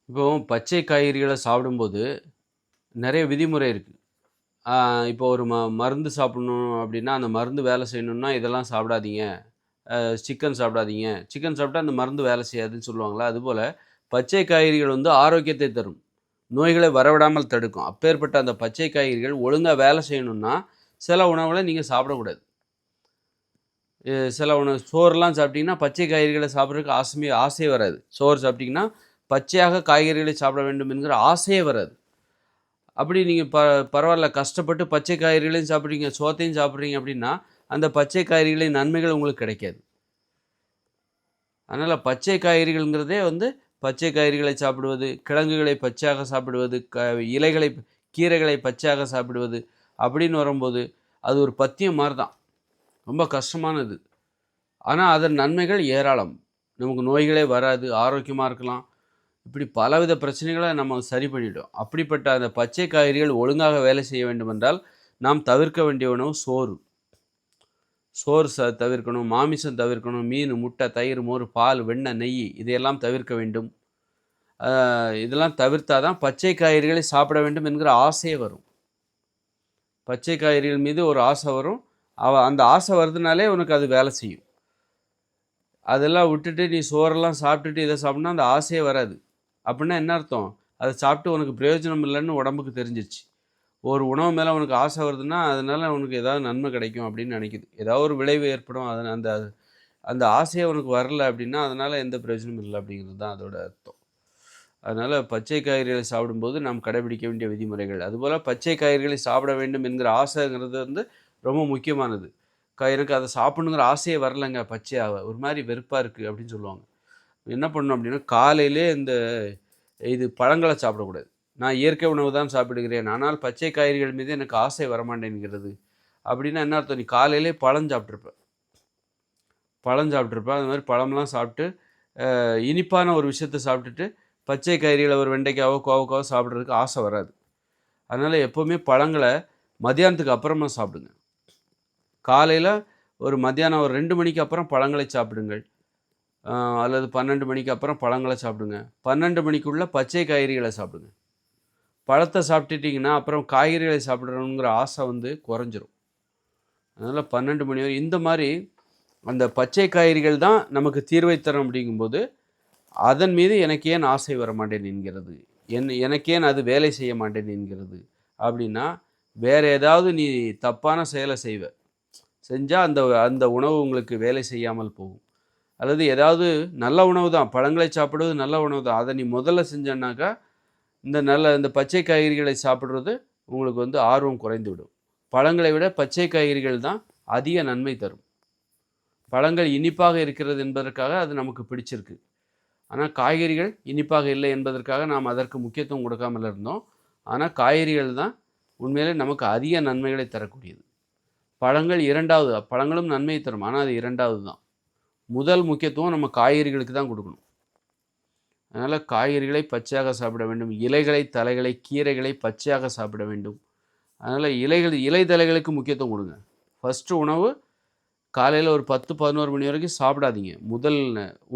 இப்போ பச்சை காய்கறிகள சாப்பிடும்போது நெறைய விதிமுறை இருக்கு. ஆ இப்போ ஒரு மருந்து சாப்பிடணும் அப்டின்னா, அந்த மருந்து வேலை செய்யணும்னா இதெல்லாம் சாப்பிடாதீங்க. சிக்கன் சாப்பிடாதீங்க. சிக்கன் சாப்பிட்டா அந்த மருந்து வேலை செய்யாதுன்னு சொல்லுவாங்கல்ல. அதுபோல பச்சை காய்கறிகள் வந்து ஆரோக்கியத்தை தரும். நோய்களை வரவிடாமல் தடுக்கும். அப்பேற்பட்ட அந்த பச்சை காய்கறிகள் ஒழுங்கா வேலை செய்யணும்னா, சில உணவுகள நீங்க சாப்பிடக்கூடாது. சில உணவு சோறுலாம் சாப்பிட்டீங்கன்னா, பச்சை காய்கறிகள சாப்பிடுறதுக்கு ஆசையே வராது. சோறு சாப்பிட்டீங்கன்னா, பச்சையாக காய்கறிகளை சாப்பிட வேண்டும் என்கிற ஆசையே வராது. அப்படி நீங்க பரவால்ல கஷ்டப்பட்டு பச்சை காய்கறிகளையும் சாப்பிடுறீங்க, சோத்தையும் சாப்பிடுறீங்க அப்படின்னா, அந்த பச்சை காய்கறிகளின் நன்மைகள் உங்களுக்கு கிடைக்காது. அதனால பச்சை காய்கறிகள்ங்கிறதே வந்து பச்சை காய்கறிகளை சாப்பிடுவது, கிழங்குகளை பச்சையாக சாப்பிடுவது, இலைகளை கீரைகளை பச்சையாக சாப்பிடுவது அப்படின்னு வரும்போது, அது ஒரு பத்தியம் மாரி தான். ரொம்ப கஷ்டமானது. ஆனா, அதன் நன்மைகள் ஏராளம். நமக்கு நோய்களே வராது, ஆரோக்கியமா இருக்கலாம். இப்படி பலவித பிரச்சனைகள நம்ம சரி பண்ணிட்டோம். அப்படிப்பட்ட அந்த பச்சை காய்கறிகள் ஒழுங்காக வேலை செய்ய வேண்டுமென்றால், நாம் தவிர்க்க வேண்டிய உணவு சோறு. சோறு தவிர்க்கணும், மாமிசம் தவிர்க்கணும், மீன், முட்டை, தயிர், மோர், பால், வெண்ணெய், நெய் இதையெல்லாம் தவிர்க்க வேண்டும். அ இதெல்லாம் தவிர்த்தா தான் பச்சை காய்கறிகளை சாப்பிட வேண்டும் என்கிற ஆசையே வரும். பச்சை காய்கறிகள் மீது ஒரு ஆசை வரும். அந்த ஆசை வருதுனாலே உனக்கு அது வேலை செய்யும். அதெல்லாம் விட்டுட்டு நீ சோறெல்லாம் சாப்பிட்டுட்டு இத சாப்பிட்னா அந்த ஆசையே வராது. அப்புட்ன்னா என்ன அர்த்தம்? அத சாப்பிட்டு உனக்கு பிரயோஜனம் இல்லன்னு உடம்புக்கு தெரிஞ்சிருச்சு. ஒரு உணவு மேல உனக்கு ஆசை வருதுன்னா, அதனால உனக்கு ஏதாவது நன்மை கிடைக்கும் அப்படின்னு நினைக்குது. ஏதாவது ஒரு விளைவு ஏற்படும். அந்த அந்த ஆசையே உனக்கு வரல அப்படின்னா, அதனால எந்த பிரயோஜனமும் இல்ல அப்படிங்கிறது தான் அதோட அர்த்தம். அதனால பச்சை காய்கறிகளை சாப்பிடும்போது நாம் கடைபிடிக்க வேண்டிய விதிமுறைகள். அதுபோல பச்சை காய்கறிகளை சாப்பிட வேண்டும் என்கிற ஆசைங்கிறது வந்து ரொம்ப முக்கியமானது. எனக்கு அத சாப்பிடணுங்கிற ஆசையே வரலங்க பச்சையாவ. ஒரு மாரி வெறுப்பா இருக்கு அப்படின்னு சொல்லுவாங்க. என்ன பண்ணணும் அப்படின்னா, காலையிலே இது பழங்கள சாப்பிடக்கூடாது. நான் இயற்கை உணவு தான் சாப்பிடுகிறேன். ஆனால் பச்சை காய்கறிகள் மீது எனக்கு ஆசை வரமாட்டேன்கிறது. அப்படின்னா என்ன அர்த்தம்? நீ காலையிலே பழம் சாப்பிட்டுருப்ப. பழம் சாப்பிட்டுருப்ப. அது மாரி பழம்லாம் சாப்பிட்டு, இனிப்பான ஒரு விஷயத்த சாப்பிட்டுட்டு, பச்சை காய்கறிகள ஒரு வெண்டைக்காவோ, கோவக்காவோ சாப்பிடுறதுக்கு ஆசை வராது. அதனால எப்பவுமே பழங்கள மதியானத்துக்கு அப்புறமா சாப்பிடுங்க. காலையில ஒரு மத்தியானம் ஒரு 2 மணிக்கு அப்புறம் பழங்களை சாப்பிடுங்கள். அ அல்லது 12 மணிக்கு அப்புறம் பழங்கள சாப்பிடுங்க. 12 மணிக்குள்ள பச்சை காய்கறிகள சாப்பிடுங்க. பழத்த சாப்பிட்டுட்டீங்கன்னா, அப்புறம் காய்கறிகளை சாப்பிடணுங்கிற ஆசை வந்து குறைஞ்சிரும். அதனால 12 மணி வரை இந்த மாரி அந்த பச்சை காய்கறிகள் தான் நமக்கு தீர்வை தரும் அப்படிங்கும்போது, அதன் மீது எனக்கு ஏன் ஆசை வரமாட்டேன் என்கிறது? எனக்கு ஏன் அது வேலை செய்ய மாட்டேன் என்கிறது? அப்படின்னா, வேற ஏதாவது நீ தப்பான செயல செய்வ. செஞ்சா அந்த அந்த உணவு உங்களுக்கு வேலை செய்யாமல் போகும். அல்லது ஏதாவது நல்ல உணவு தான். பழங்களை சாப்பிடுவது நல்ல உணவு தான். அத நீ முதல்ல செஞ்சன்னாக்கா, இந்த பச்சை காய்கறிகளை சாப்பிடுறது உங்களுக்கு வந்து ஆர்வம் குறைந்துவிடும். பழங்களை விட பச்சை காய்கறிகள் தான் அதிக நன்மை தரும். பழங்கள் இனிப்பாக இருக்கிறது என்பதற்காக அது நமக்கு பிடிச்சிருக்கு. ஆனா காய்கறிகள் இனிப்பாக இல்லை என்பதற்காக நாம் அதற்கு முக்கியத்துவம் கொடுக்காமல் இருந்தோம். ஆனா காய்கறிகள் தான் உண்மையிலே நமக்கு அதிக நன்மைகளை தரக்கூடியது. பழங்கள் 2வது. பழங்களும் நன்மை தரும். ஆனா அது 2வது தான். முதல் முக்கியத்துவம் நம்ம காய்கறிகளுக்கு தான் குடுக்கணும். அதனால காய்கறிகளை பச்சையாக சாப்பிட வேண்டும். இலைகளை, தலைகளை, கீரைகளை பச்சையாக சாப்பிட வேண்டும். அதனால இலை தழைகளுக்கு முக்கியத்துவம் குடுங்க. ஃபர்ஸ்ட்டு உணவு காலையில ஒரு 10, 11 மணி வரைக்கும் சாப்பிடாதீங்க. முதல்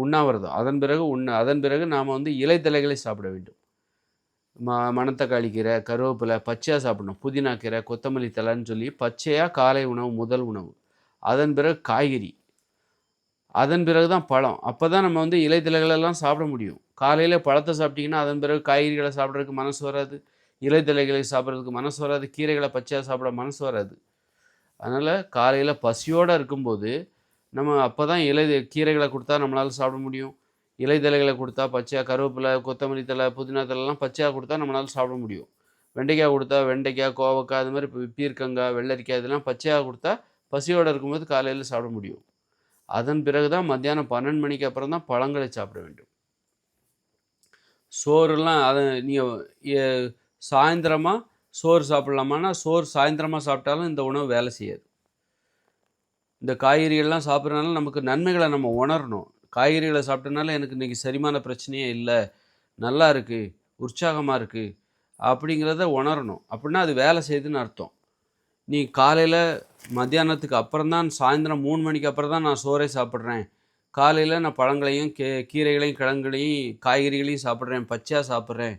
உண்ணாவிரதம். அதன் பிறகு நாம வந்து இலை தழைகளை சாப்பிட வேண்டும். மணத்தக்காளி கீரை, கருவேப்பிலை பச்சையா சாப்பிடணும். புதினா கீரை, கொத்தமல்லி தழைன்னு சொல்லி பச்சையா காலை உணவு முதல் உணவு. அதன் பிறகு காய்கறி. அதன் பிறகு தான் பழம். அப்பதான் நம்ம வந்து இலை தழைகளெல்லாம் சாப்பிட முடியும். காலையில பழத்த சாப்பிட்டீங்கன்னா, அதன் பிறகு காய்கறிகள சாப்பிடுறதுக்கு மனசு வராது. இலை தழைகளை சாப்பிடுறதுக்கு மனசு வராது. கீரைகள பச்சையா சாப்பிட மனசு வராது. அதனால காலையில பசியோட இருக்கும்போது, நம்ம அப்பதான் கீரைகள குடுத்தா நம்மளால சாப்பிட முடியும். இலை தழைகள குடுத்தா பச்சையா கருவேப்பிலை, கொத்தமல்லி தழை, புதினா தழைலாம் பச்சையா குடுத்தா நம்மளால சாப்பிட முடியும். வெண்டைக்காய் குடுத்தா வெண்டைக்காய், கோவக்காய் அது மாரி பீர்க்கங்காய், வெள்ளரிக்காய் இதெல்லாம் பச்சையா குடுத்தா, பசியோட இருக்கும்போது காலையில சாப்பிட முடியும். அதன் பிறகு தான் மத்தியானம் 12 மணிக்கு அப்புறம் தான் பழங்களை சாப்பிட வேண்டும். சோறுலாம் அத நீங்க எ சாயந்திரமா சோறு சாப்பிடலாமான்னா, சோறு சாயந்திரமா சாப்பிட்டாலும் இந்த உணவு வேலை செய்யாது. இந்த காய்கறிகள்லாம் சாப்பிடுறனால நமக்கு நன்மைகள நம்ம உணரணும். காய்கறிகள சாப்பிட்டனால எனக்கு இன்னைக்கு செரிமான பிரச்சனையே இல்ல. நல்லா இருக்கு, உற்சாகமா இருக்கு, அப்படிங்கிறத உணரணும். அப்படின்னா அது வேலை செய்யுதுன்னு அர்த்தம். நீ காலையில மத்தியானத்துக்கு அப்புறம் தான் சாயந்திரம் 3 மணிக்கு அப்புறம் தான் நான் சோறே சாப்பிடுறேன். காலையில் நான் பழங்களையும் கீரைகளையும் கிழங்குகளையும் காய்கறிகளையும் சாப்பிட்றேன், பச்சையாக சாப்பிட்றேன்,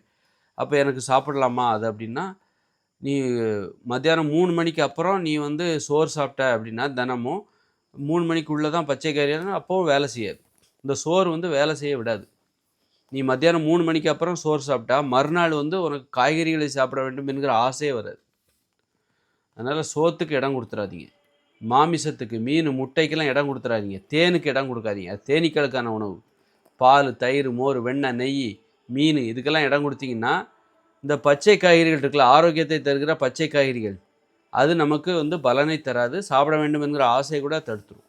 அப்போ எனக்கு சாப்பிடலாமா அது அப்படின்னா, நீ மத்தியானம் 3 மணிக்கு அப்புறம் நீ வந்து சோறு சாப்பிட்ட அப்படின்னா தினமும் 3 மணிக்குள்ளே தான் பச்சை காய்கறினா அப்போவும் வேலை செய்யாது. இந்த சோறு வந்து வேலை செய்ய விடாது. நீ மத்தியானம் 3 மணிக்கு அப்புறம் சோறு சாப்பிட்டா மறுநாள் வந்து உனக்கு காய்கறிகளை சாப்பிட வேண்டும் என்கிற ஆசையே வராது. அதனால் சோத்துக்கு இடம் கொடுத்துறாதீங்க. மாமிசத்துக்கு, மீன், முட்டைக்கெல்லாம் இடம் கொடுத்துறாதீங்க. தேனுக்கு இடம் கொடுக்காதீங்க. அது தேனீக்களுக்கான உணவு. பால், தயிர், மோர், வெண்ணெய், நெய், மீன் இதுக்கெல்லாம் இடம் கொடுத்தீங்கன்னா, இந்த பச்சை காய்கறிகள் இருக்குல்ல, ஆரோக்கியத்தை தருகிற பச்சை காய்கறிகள், அது நமக்கு வந்து பலனை தராது. சாப்பிட வேண்டும் என்கிற ஆசையை கூட தடுத்துரும்.